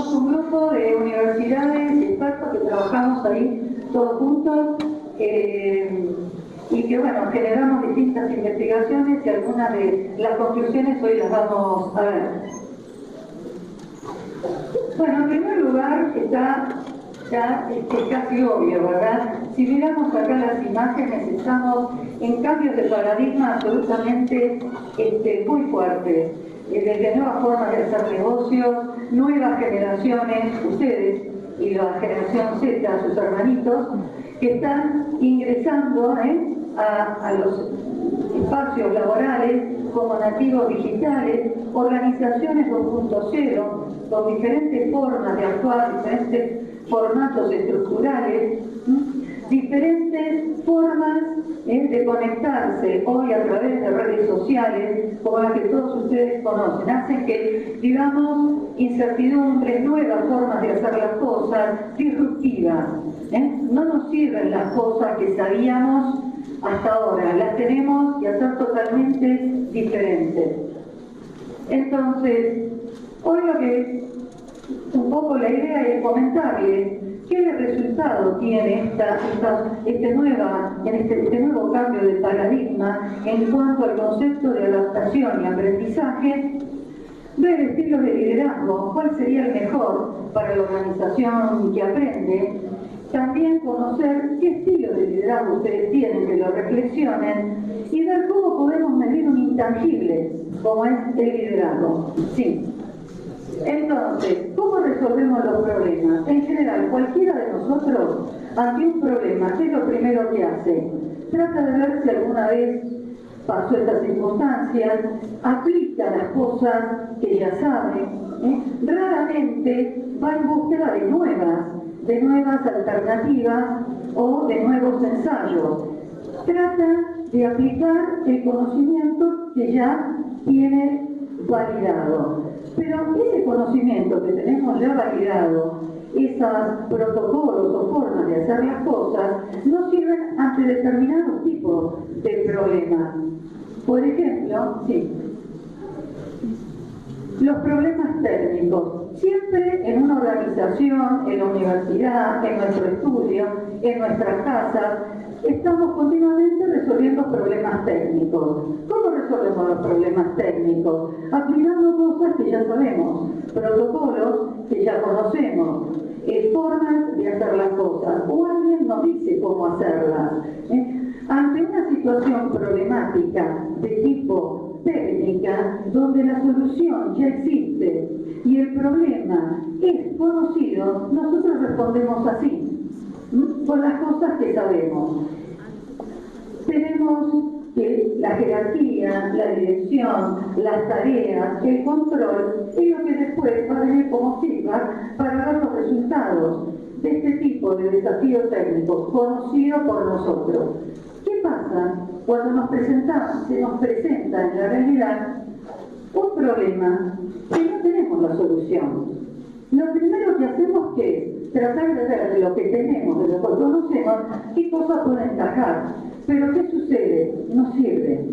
somos un grupo de universidades y expertos que trabajamos ahí todos juntos y que, bueno, generamos distintas investigaciones y algunas de las conclusiones hoy las vamos a ver. Bueno, en primer lugar está ya casi obvio, ¿verdad? Si miramos acá las imágenes, estamos en cambios de paradigma absolutamente muy fuertes. Desde nuevas formas de hacer negocios, nuevas generaciones, ustedes y la generación Z, sus hermanitos, que están ingresando a los espacios laborales como nativos digitales, organizaciones 2.0, con diferentes formas de actuar, diferentes formatos estructurales, diferentes formas de conectarse hoy a través de redes sociales, como las que todos ustedes conocen, hacen que, digamos, incertidumbres, nuevas formas de hacer las cosas, disruptivas. No nos sirven las cosas que sabíamos hasta ahora, las tenemos que hacer totalmente diferentes. Nuevamente, hoy lo que un poco la idea es comentarles qué resultado tiene este nuevo cambio de paradigma en cuanto al concepto de adaptación y aprendizaje, ver estilos de liderazgo, cuál sería el mejor para la organización que aprende, también conocer qué estilo de liderazgo ustedes tienen, que lo reflexionen, y ver cómo podemos medir un intangible, como es el liderazgo. Sí. Entonces, ¿cómo resolvemos los problemas? En general, cualquiera de nosotros, ante un problema, ¿qué es lo primero que hace? Trata de ver si alguna vez pasó estas circunstancias, aplica las cosas que ya sabe, raramente va en búsqueda de nuevas alternativas o de nuevos ensayos. Trata de aplicar el conocimiento que ya tiene validado. Pero ese conocimiento que tenemos ya validado, esos protocolos o formas de hacer las cosas, no sirven ante determinados tipos de problemas. Por ejemplo, los problemas técnicos. Siempre en una organización, en la universidad, en nuestro estudio, en nuestras casas, estamos continuamente resolviendo problemas técnicos. ¿Cómo resolvemos los problemas técnicos? Aplicando cosas que ya sabemos, protocolos que ya conocemos, formas de hacer las cosas, o alguien nos dice cómo hacerlas. Ante una situación problemática de tipo técnica, donde la solución ya existe y el problema es conocido, nosotros respondemos así, con las cosas que sabemos. Tenemos que la jerarquía, la dirección, las tareas, el control, es lo que después va a venir como feedback para ver los resultados de este tipo de desafío técnico conocido por nosotros. ¿Qué pasa cuando se nos presenta en la realidad un problema que no tenemos la solución? Lo primero que hacemos es tratar de ver de lo que tenemos, de lo que conocemos, qué cosas pueden encajar. Pero ¿qué sucede? No sirve.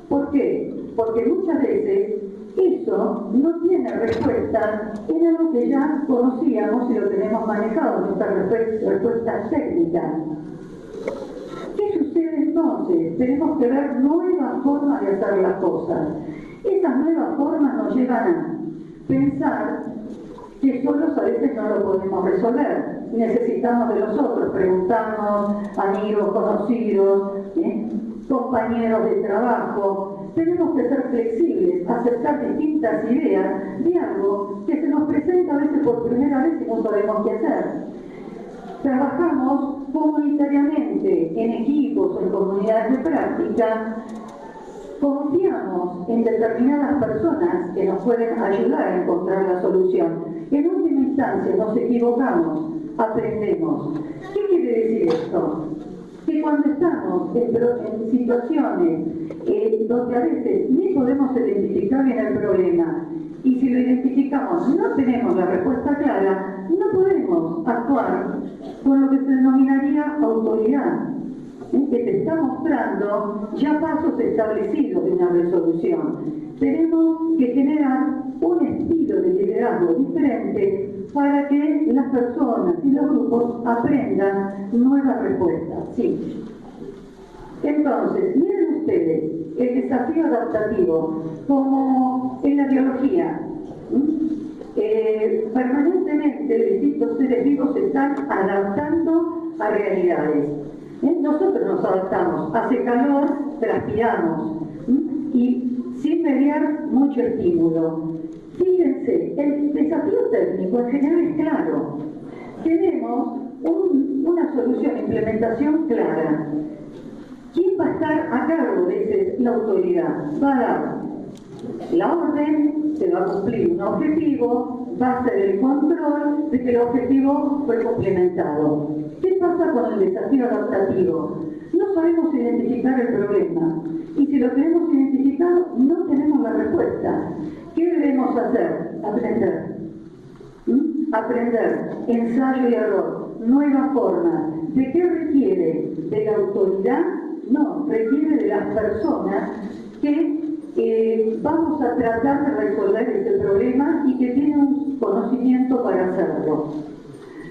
¿Por qué? Porque muchas veces eso no tiene respuesta en algo que ya conocíamos y lo tenemos manejado, nuestra respuesta técnica. ¿Qué sucede entonces? Tenemos que ver nuevas formas de hacer las cosas. Esas nuevas formas nos llevan a pensar que solos a veces no lo podemos resolver. Necesitamos de los otros, preguntarnos, amigos, conocidos, compañeros de trabajo. Tenemos que ser flexibles, aceptar distintas ideas de algo que se nos presenta a veces por primera vez y no sabemos qué hacer. Trabajamos comunitariamente, en equipos, en comunidades de práctica. Confiamos en determinadas personas que nos pueden ayudar a encontrar la solución. En última instancia nos equivocamos, aprendemos. ¿Qué quiere decir esto? Que cuando estamos en situaciones donde a veces ni podemos identificar bien el problema, y si lo identificamos no tenemos la respuesta clara, no podemos actuar con lo que se denominaría autoridad, que te está mostrando ya pasos establecidos de una resolución. tenemos que generar un estilo de liderazgo diferente para que las personas y los grupos aprendan nuevas respuestas. Sí. Entonces, miren ustedes el desafío adaptativo, como en la biología. Permanentemente distintos seres vivos se están adaptando a realidades. Nosotros nos adaptamos, hace calor, transpiramos, y sin mediar mucho estímulo. Fíjense, el desafío técnico en general es claro. Tenemos una solución, implementación clara. ¿Quién va a estar a cargo de la autoridad? Va a dar la orden, se va a cumplir un objetivo, va a ser el control de que el objetivo fue complementado. ¿Qué pasa con el desafío adaptativo? No sabemos identificar el problema, y si lo tenemos identificado, no tenemos la respuesta. ¿Qué debemos hacer? Aprender. Aprender, ensayo y error, nueva forma. ¿De qué requiere? ¿De la autoridad? No, requiere de las personas que vamos a tratar de resolver este problema y que tienen un conocimiento para hacerlo.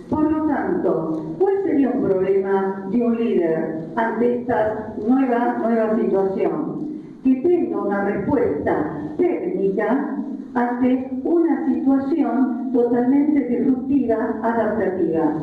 Por lo tanto, ¿cuál sería un problema de un líder ante esta nueva situación? Que tenga una respuesta técnica ante una situación totalmente disruptiva, adaptativa.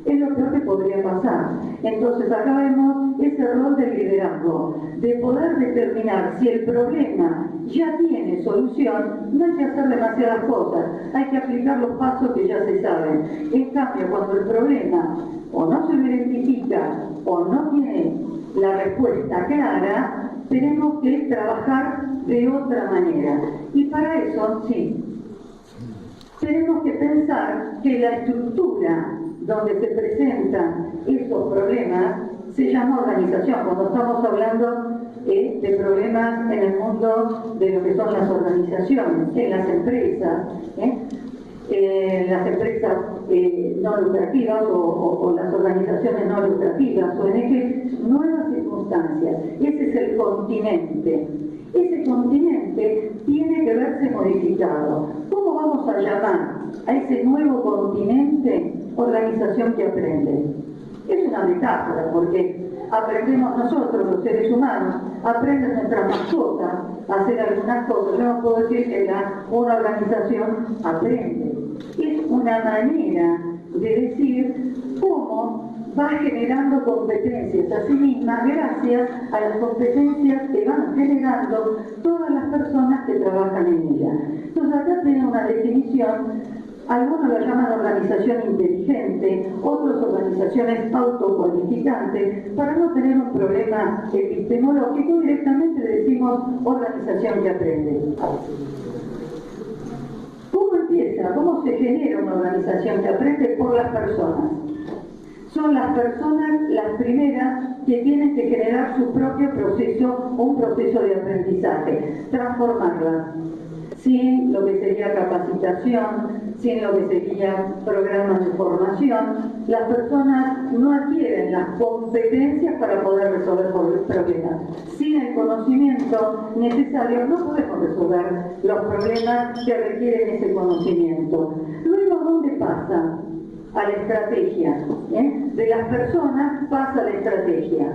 Es lo peor que podría pasar. Entonces acá vemos ese rol del liderazgo, de poder determinar si el problema ya tiene solución. No hay que hacer demasiadas cosas, hay que aplicar los pasos que ya se saben. En cambio, cuando el problema o no se lo identifica o no tiene la respuesta clara, tenemos que trabajar de otra manera. Y para eso, sí, tenemos que pensar que la estructura donde se presentan esos problemas se llama organización. Cuando estamos hablando de problemas en el mundo de lo que son las organizaciones, en las empresas, no lucrativas o las organizaciones no lucrativas, ONG, nuevas circunstancias. Ese es el continente. Ese continente tiene que verse modificado. ¿Cómo vamos a llamar a ese nuevo continente organización que aprende? Es una metáfora, porque aprendemos nosotros, los seres humanos, aprenden nuestras mascotas a hacer algunas cosas. Yo no puedo decir que una organización aprende. Es una manera de decir cómo va generando competencias a sí misma gracias a las competencias que van generando todas las personas que trabajan en ella. Entonces acá tiene una definición. Algunos la llaman organización inteligente, otros organizaciones autocualificantes. Para no tener un problema epistemológico, directamente le decimos organización que aprende. ¿Cómo empieza? ¿Cómo se genera una organización que aprende? Por las personas. Son las personas las primeras que tienen que generar su propio proceso, un proceso de aprendizaje, transformarlas. Sin lo que sería capacitación, sin lo que sería programas de formación, las personas no adquieren las competencias para poder resolver problemas. Sin el conocimiento necesario no podemos resolver los problemas que requieren ese conocimiento. Luego, ¿a dónde pasa? A la estrategia. De las personas pasa a la estrategia.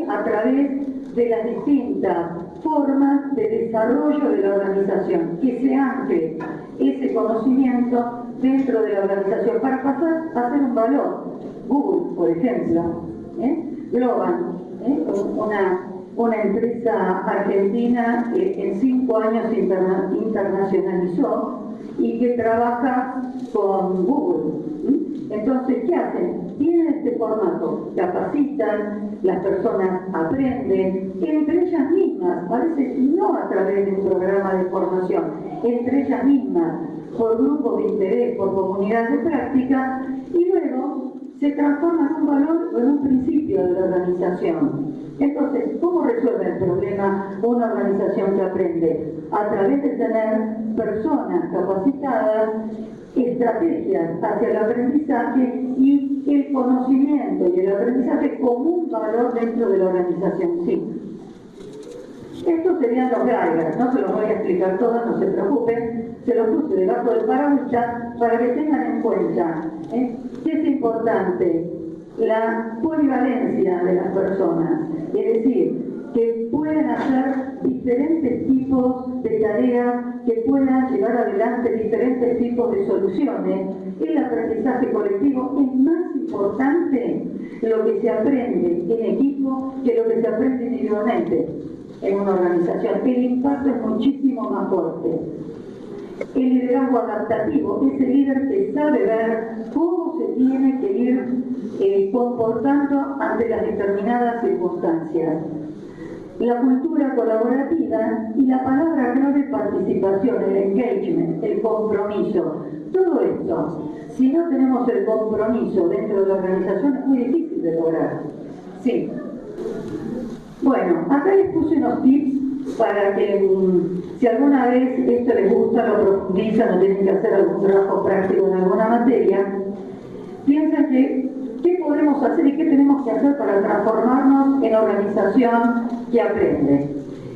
A través de las distintas formas de desarrollo de la organización, que se ancle ese conocimiento dentro de la organización para pasar a ser un valor. Google, por ejemplo, Global, una empresa argentina que en 5 años se internacionalizó y que trabaja con Google. Entonces, ¿qué hacen? Tienen este formato, capacitan, las personas aprenden, entre ellas mismas, a veces no a través de un programa de formación, entre ellas mismas, por grupos de interés, por comunidades de práctica, y luego se transforma en un valor o en un principio de la organización. Entonces, ¿cómo resuelve el problema una organización que aprende? A través de tener personas capacitadas, estrategias hacia el aprendizaje y el conocimiento y el aprendizaje como un valor dentro de la organización. Sí. Estos serían los drivers, no se los voy a explicar todos, no se preocupen, se los puse debajo del paraguita para que tengan en cuenta que es importante la polivalencia de las personas, es decir, que pueden hacer diferentes tipos de tareas, que puedan llevar adelante diferentes tipos de soluciones. El aprendizaje colectivo es más importante lo que se aprende en equipo que lo que se aprende individualmente en una organización. El impacto es muchísimo más fuerte. El liderazgo adaptativo es el líder que sabe ver cómo se tiene que ir comportando ante las determinadas circunstancias. La cultura colaborativa y la palabra clave participación, el engagement, el compromiso. Todo esto, si no tenemos el compromiso dentro de la organización, es muy difícil de lograr. Sí. Bueno, acá les puse unos tips para que si alguna vez esto les gusta, lo profundizan o tienen que hacer algún trabajo práctico en alguna materia, piensen que qué podemos hacer y qué tenemos que hacer para transformarnos en organización que aprende.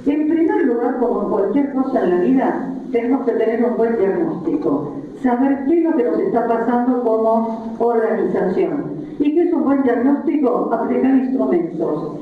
En primer lugar, como en cualquier cosa en la vida, tenemos que tener un buen diagnóstico, saber qué es lo que nos está pasando como organización. ¿Y qué es un buen diagnóstico? Aplicar instrumentos.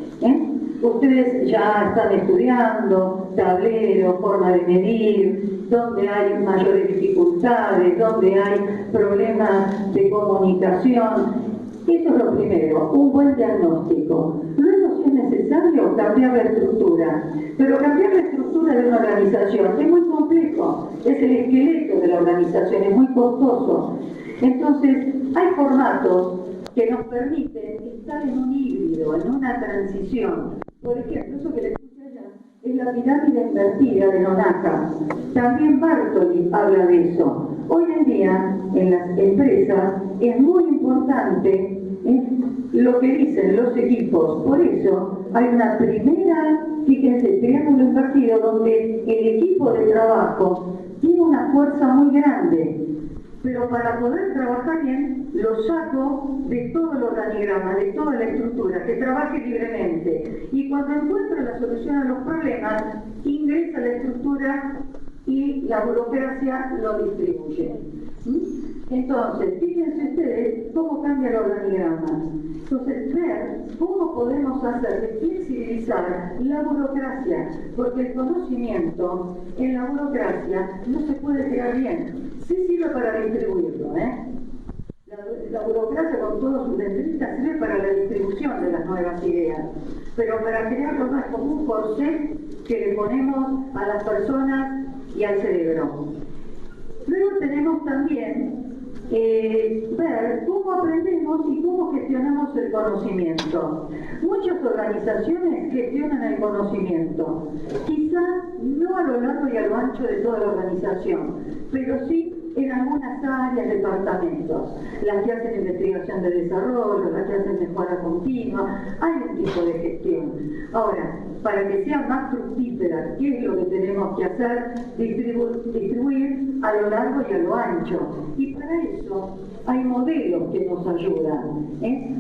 Ustedes ya están estudiando tablero, forma de medir, donde hay mayores dificultades, donde hay problemas de comunicación. Eso es lo primero, un buen diagnóstico. Luego, si es necesario, cambiar la estructura. Pero cambiar la estructura de una organización es muy complejo, es el esqueleto de la organización, es muy costoso. Entonces, hay formatos que nos permiten estar en un híbrido, en una transición. Por ejemplo, eso que les puse allá es la pirámide invertida de Nonaka. También Bartoli habla de eso. Hoy en día, en las empresas, es muy importante lo que dicen los equipos. Por eso, hay una primera, fíjense, triángulo invertido, donde el equipo de trabajo tiene una fuerza muy grande. Pero para poder trabajar bien, lo saco de todo el organigrama, de toda la estructura, que trabaje libremente. Y cuando encuentra la solución a los problemas, ingresa a la estructura y la burocracia lo distribuye. Entonces, fíjense ustedes cómo cambia el organigrama. Entonces, ver cómo podemos hacer de flexibilizar la burocracia, porque el conocimiento en la burocracia no se puede crear bien. Sí sirve para distribuirlo, La burocracia con todos sus detallistas sirve para la distribución de las nuevas ideas, pero para crearlo no es como un corset que le ponemos a las personas y al cerebro. Luego tenemos también ver cómo aprendemos y cómo gestionamos el conocimiento. Muchas organizaciones gestionan el conocimiento, quizá no a lo largo y a lo ancho de toda la organización, pero sí en algunas áreas, departamentos, las que hacen investigación de desarrollo, las que hacen mejora continua, hay un tipo de gestión. Ahora, para que sea más fructífera, ¿qué es lo que tenemos que hacer? Distribuir a lo largo y a lo ancho. Y para eso hay modelos que nos ayudan.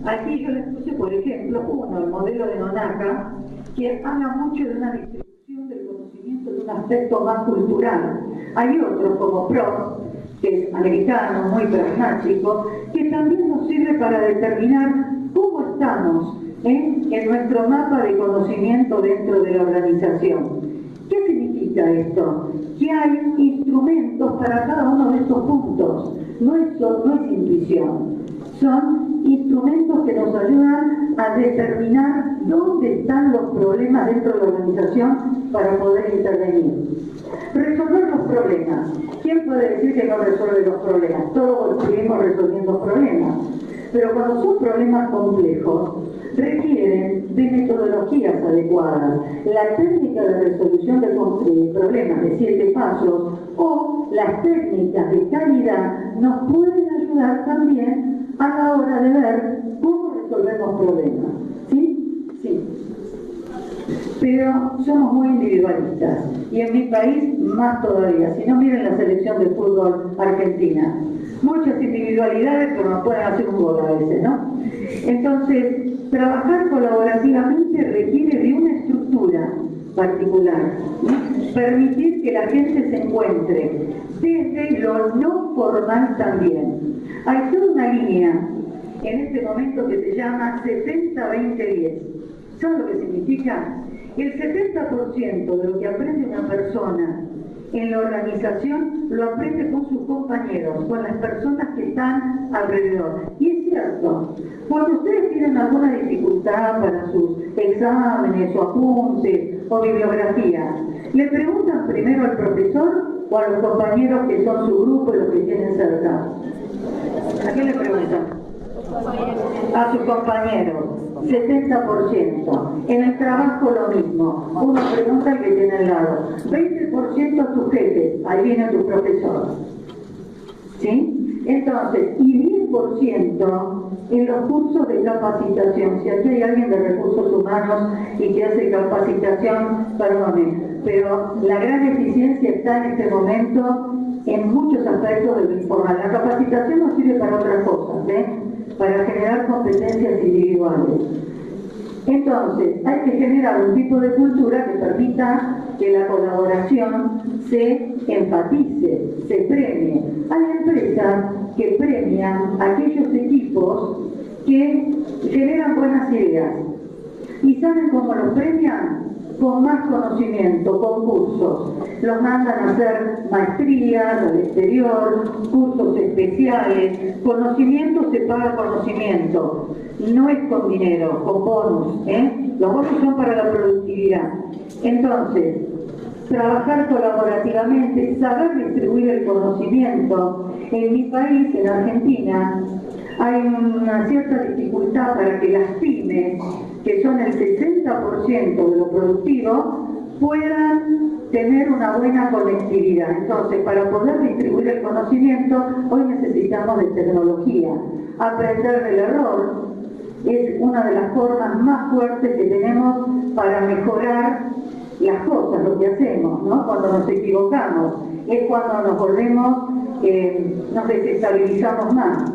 Aquí yo les puse, por ejemplo, el modelo de Nonaka, que habla mucho de una distribución del conocimiento de un aspecto más cultural. Hay otros como PROS, que es americano, muy pragmático, que también nos sirve para determinar cómo estamos en nuestro mapa de conocimiento dentro de la organización. ¿Qué significa esto? Que hay instrumentos para cada uno de estos puntos. No es intuición. Son instrumentos que nos ayudan a determinar dónde están los problemas dentro de la organización para poder intervenir. Resolver los problemas. ¿Quién puede decir que no resuelve los problemas? Todos seguimos resolviendo problemas. Pero cuando son problemas complejos, requieren de metodologías adecuadas. La técnica de resolución de problemas de 7 pasos o las técnicas de calidad nos pueden ayudar también a la hora de ver cómo resolvemos problemas. ¿Sí? Sí. Pero somos muy individualistas y en mi país más todavía. Si no, miren la selección de fútbol argentina. Muchas individualidades, pero nos pueden hacer un gol a veces, ¿no? Entonces, trabajar colaborativamente requiere de una estructura particular. Permitir que la gente se encuentre desde lo no formal también. Hay toda una línea en este momento que se llama 70-20-10. ¿Saben lo que significa? El 70% de lo que aprende una persona en la organización lo aprende con sus compañeros, con las personas que están alrededor. Y es cierto, cuando ustedes tienen alguna dificultad para sus exámenes o apuntes o bibliografía, ¿le preguntan primero al profesor o a los compañeros que son su grupo y los que tienen cerca? ¿A quién le preguntan? A sus compañeros, 70%. En el trabajo lo mismo, uno pregunta al que tiene al lado. 20% a tus jefes, ahí viene tu profesor. ¿Sí? Entonces, y 10% en los cursos de capacitación. Si aquí hay alguien de recursos humanos y que hace capacitación, perdone, pero la gran eficiencia está en este momento en muchos aspectos de lo informal. La capacitación nos sirve para otras cosas, para generar competencias individuales. Entonces, hay que generar un tipo de cultura que permita que la colaboración se enfatice, se premie. Hay empresas que premian a aquellos equipos que generan buenas ideas. ¿Y saben cómo los premian? Con más conocimiento, con cursos. Los mandan a hacer maestrías al exterior, cursos especiales. Conocimiento se paga conocimiento. No es con dinero, con bonus. Los bonus son para la productividad. Entonces, trabajar colaborativamente, saber distribuir el conocimiento. En mi país, en Argentina, hay una cierta dificultad para que las pymes, que son el 60% de lo productivo, puedan tener una buena conectividad. Entonces, para poder distribuir el conocimiento, hoy necesitamos de tecnología. Aprender del error es una de las formas más fuertes que tenemos para mejorar las cosas, lo que hacemos, ¿no? Cuando nos equivocamos, es cuando nos volvemos, nos desestabilizamos más.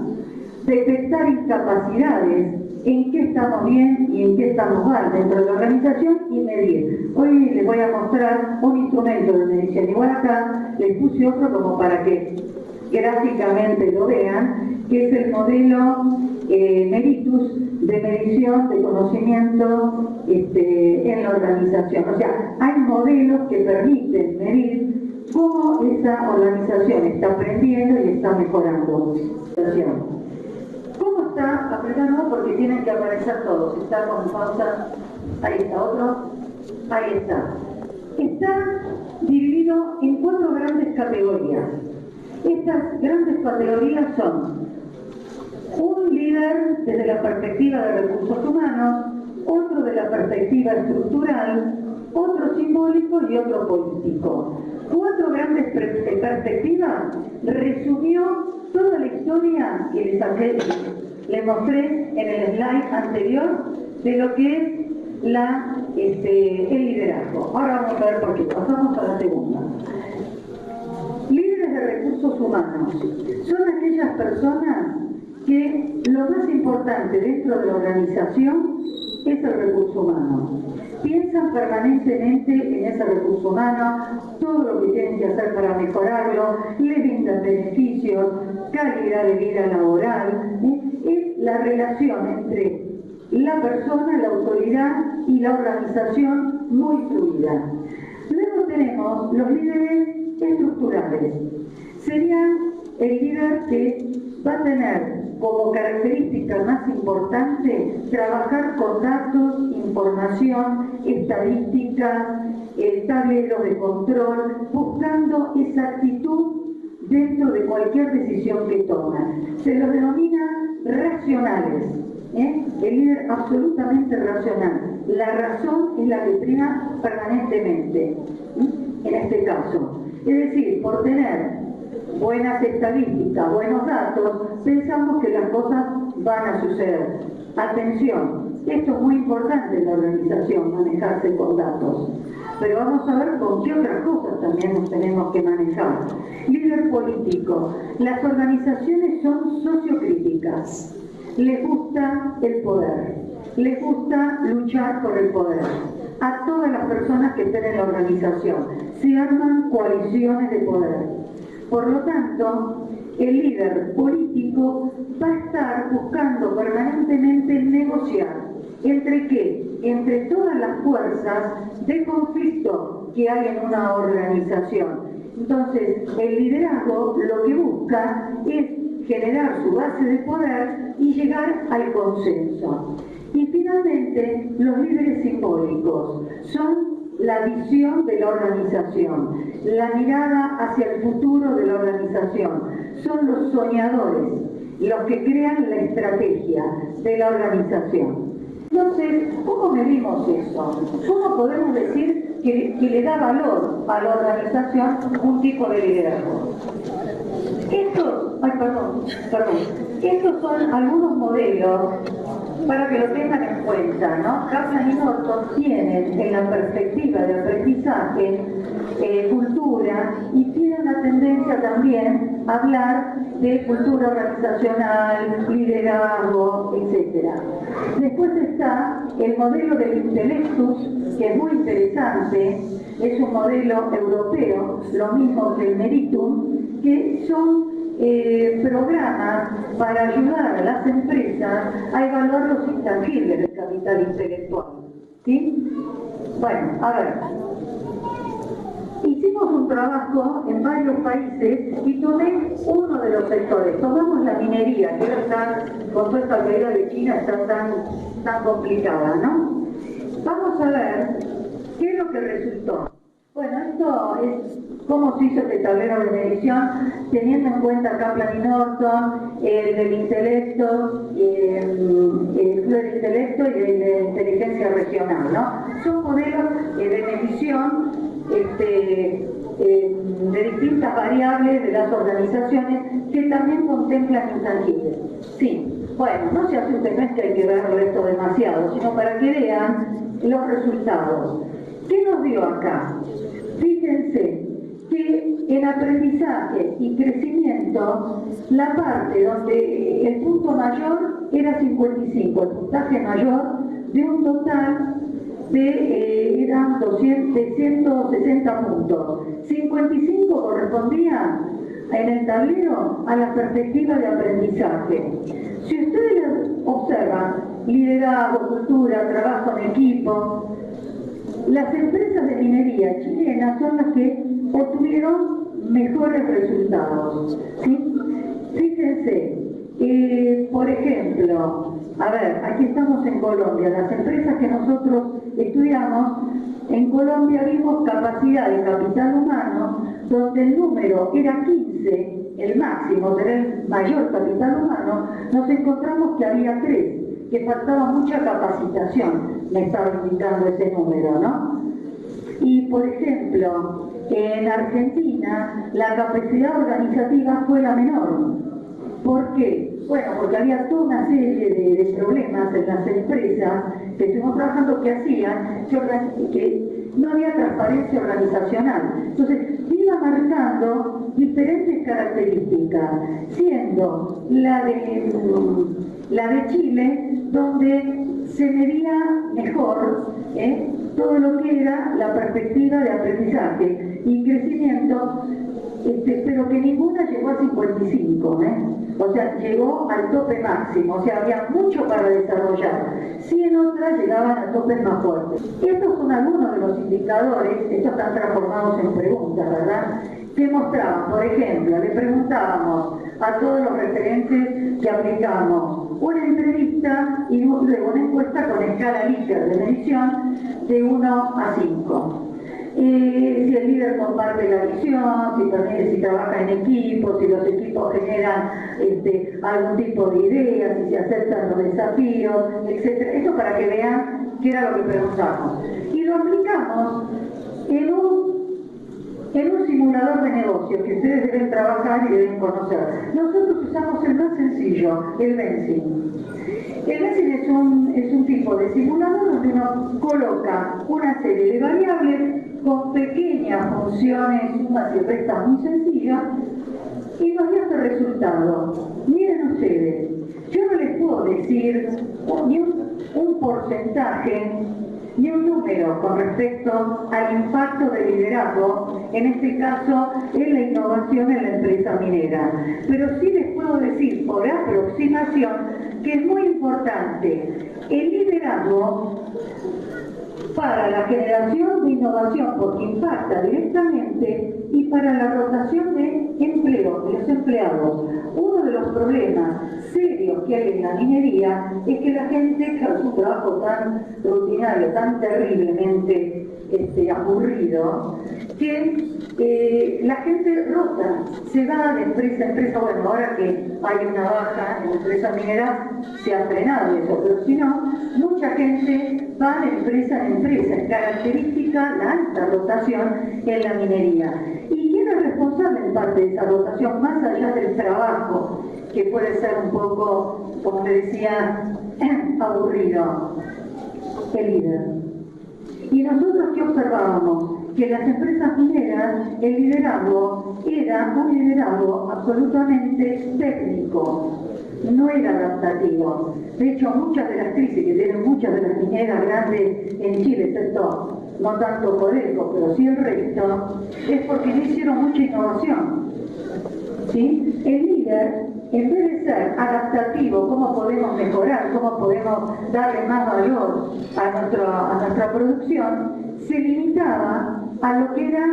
Detectar incapacidades, en qué estamos bien y en qué estamos mal dentro de la organización y medir. Hoy les voy a mostrar un instrumento de medición. Igual acá les puse otro como para que gráficamente lo vean, que es el modelo Meritus de medición de conocimiento en la organización. O sea, hay modelos que permiten medir cómo esa organización está aprendiendo y está mejorando. ¿Cómo está? Apretando porque tienen que aparecer todos. Está con pausa. Ahí está otro. Ahí está. Está dividido en 4 grandes categorías. Estas grandes categorías son un líder desde la perspectiva de recursos humanos, otro de la perspectiva estructural, otro simbólico y otro político. 4 grandes perspectivas resumió toda la historia que les mostré en el slide anterior de lo que es el liderazgo. Ahora vamos a ver por qué. Pasamos a la segunda. Líderes de recursos humanos son aquellas personas que lo más importante dentro de la organización es el recurso humano. Piensan permanentemente en ese recurso humano, todo lo que tienen que hacer para mejorarlo, le brindan beneficios, calidad de vida laboral. Es la relación entre la persona, la autoridad y la organización muy fluida. Luego tenemos los líderes estructurales. Serían el líder que va a tener como característica más importante trabajar con datos, información, estadística, tableros de control, buscando exactitud dentro de cualquier decisión que toma. Se los denomina racionales. El líder absolutamente racional. La razón es la que prima permanentemente, en este caso. Es decir, por tener buenas estadísticas, buenos datos, pensamos que las cosas van a suceder. Atención, esto es muy importante en la organización, manejarse con datos. Pero vamos a ver con qué otras cosas también nos tenemos que manejar. Líder político. Las organizaciones son sociocríticas. Les gusta el poder. Les gusta luchar por el poder. A todas las personas que estén en la organización. Se arman coaliciones de poder. Por lo tanto, el líder político va a estar buscando permanentemente negociar. ¿Entre qué? Entre todas las fuerzas de conflicto que hay en una organización. Entonces, el liderazgo lo que busca es generar su base de poder y llegar al consenso. Y finalmente, los líderes simbólicos son la visión de la organización, la mirada hacia el futuro de la organización. Son los soñadores, los que crean la estrategia de la organización. Entonces, ¿cómo medimos eso? ¿Cómo podemos decir que le da valor a la organización un tipo de liderazgo? Estos son algunos modelos para que lo tengan en cuenta, ¿no? Kaplan y Norton tienen en la perspectiva de aprendizaje cultura y tienen la tendencia también a hablar de cultura organizacional, liderazgo, etc. Después está el modelo del Intellectus, que es muy interesante, es un modelo europeo, lo mismo que el Meritum, que son programas para ayudar a las empresas a evaluar los intangibles del capital intelectual. ¿Sí? Bueno, a ver. Hicimos un trabajo en varios países y tomé uno de los sectores. Tomamos la minería, que ahora está, con toda esta caída de China, está tan complicada, ¿no? Vamos a ver qué es lo que resultó. Bueno, esto es cómo se hizo este tablero de medición, teniendo en cuenta Kaplan y Norton, el del intelecto, el del intelecto y el de inteligencia regional, ¿no? Son modelos de medición de distintas variables de las organizaciones que también contemplan intangibles. Sí, bueno, no se asusten, no es que hay que verlo esto demasiado, sino para que vean los resultados. ¿Qué nos dio acá? Fíjense que en aprendizaje y crecimiento, la parte donde el punto mayor era 55, el puntaje mayor de un total de eran 160 puntos. 55 correspondían en el tablero a la perspectiva de aprendizaje. Si ustedes observan liderazgo, cultura, trabajo en equipo, las empresas de minería chilenas son las que obtuvieron mejores resultados. ¿Sí? Fíjense, por ejemplo, a ver, aquí estamos en Colombia, las empresas que nosotros estudiamos, en Colombia vimos capacidad de capital humano, donde el número era 15, el máximo, tener mayor capital humano, nos encontramos que había 3. Que faltaba mucha capacitación, me estaba indicando ese número, ¿no? Y, por ejemplo, en Argentina, la capacidad organizativa fue la menor. ¿Por qué? Bueno, porque había toda una serie de problemas en las empresas que estuvimos trabajando que hacían que no había transparencia organizacional. Entonces, iba marcando diferentes características, siendo la de Chile, donde se medía mejor todo lo que era la perspectiva de aprendizaje y crecimiento, pero que ninguna llegó a 55, o sea, llegó al tope máximo, o sea, había mucho para desarrollar. Sí, en otras llegaban a topes más fuertes. Estos son algunos de los indicadores, estos están transformados en preguntas, ¿verdad?, que mostraban. Por ejemplo, le preguntábamos a todos los referentes que aplicamos una entrevista y luego una encuesta con escala Likert de medición de 1 a 5. Si el líder comparte la visión, si trabaja en equipos, si los equipos generan algún tipo de ideas, si se aceptan los desafíos, etc. Esto para que vean qué era lo que preguntamos. Y lo aplicamos en un simulador de negocio que ustedes deben trabajar y deben conocer. Nosotros usamos el más sencillo, el Benzin. El Benzin es un tipo de simulador donde uno coloca una serie de variables con pequeñas funciones, sumas y restas muy sencillas, y nos dio este resultado. Miren ustedes, yo no les puedo decir ni un porcentaje ni un número con respecto al impacto del liderazgo, en este caso en la innovación en la empresa minera. Pero sí les puedo decir por aproximación que es muy importante el liderazgo para la generación de innovación, porque impacta directamente, y para la rotación de empleo, de los empleados. Uno de los problemas serios que hay en la minería es que la gente, que hace un trabajo tan rutinario, tan terriblemente aburrido, que la gente rota, se va de empresa a empresa. Bueno, ahora que hay una baja en la empresa minera, se ha frenado eso, pero si no, mucha gente va de empresa en empresa. Es característica la alta rotación en la minería. ¿Y quién es responsable en parte de esa rotación, más allá del trabajo, que puede ser un poco, como te decía, aburrido? El líder. Y nosotros, ¿qué observábamos? Que en las empresas mineras el liderazgo era un liderazgo absolutamente técnico, no era adaptativo. De hecho, muchas de las crisis que tienen muchas de las mineras grandes en Chile, excepto no tanto Codelco, pero sí el resto, es porque no hicieron mucha innovación. ¿Sí? El líder, en vez de ser adaptativo, cómo podemos mejorar, cómo podemos darle más valor a nuestra producción, se limitaba a lo que era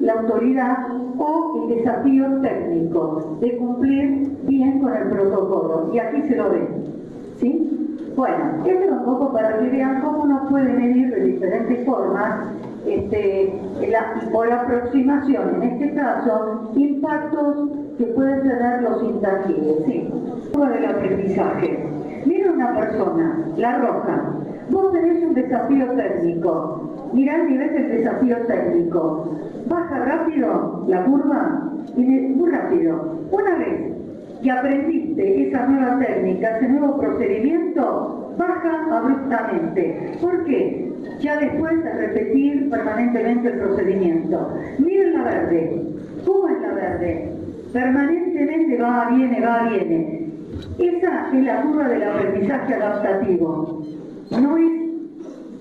la autoridad o el desafío técnico de cumplir bien con el protocolo. Y aquí se lo ve. ¿Sí? Bueno, esto es un poco para que vean cómo uno puede medir de diferentes formas y por aproximación, en este caso, impactos que pueden tener los intangibles. Sí, del aprendizaje. Mira una persona, la roja. Vos tenés un desafío técnico. Mirá el nivel del desafío técnico. Baja rápido la curva, y muy rápido. Una vez que aprendiste esa nueva técnica, ese nuevo procedimiento, baja abruptamente. ¿Por qué? Ya después de repetir permanentemente el procedimiento. Miren la verde. ¿Cómo es la verde? Permanentemente va, viene. Esa es la curva del aprendizaje adaptativo. No es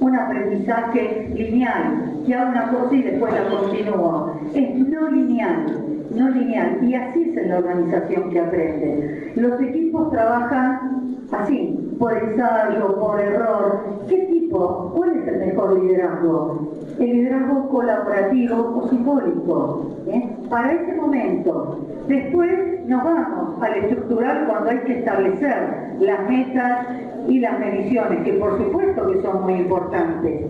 un aprendizaje lineal, que hago una cosa y después la continúo. Es no lineal. Y así es en la organización que aprende. Los equipos trabajan así, por ensayo, por error. ¿Qué tipo? ¿Cuál es el mejor liderazgo? El liderazgo colaborativo o simbólico. Para ese momento. Después nos vamos al estructural cuando hay que establecer las metas y las mediciones, que por supuesto que son muy importantes.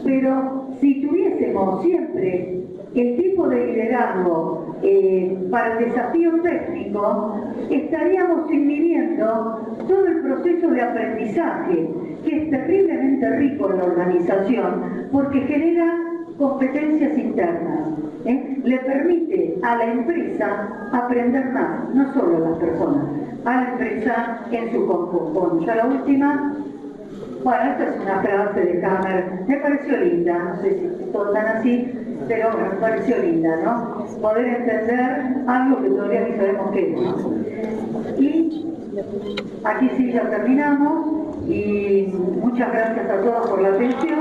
Pero si tuviésemos siempre el tipo de liderazgo para el desafío técnico, estaríamos inhibiendo todo el proceso de aprendizaje, que es terriblemente rico en la organización, porque genera competencias internas. Le permite a la empresa aprender más, no solo a las personas, a la empresa en su conjunto. Ya la última. Bueno, esta es una frase de Hammer, me pareció linda, no sé si todos están así, pero me pareció linda, ¿no? Poder entender algo que todavía ni sabemos qué es, ¿no? Y aquí sí ya terminamos, y muchas gracias a todos por la atención.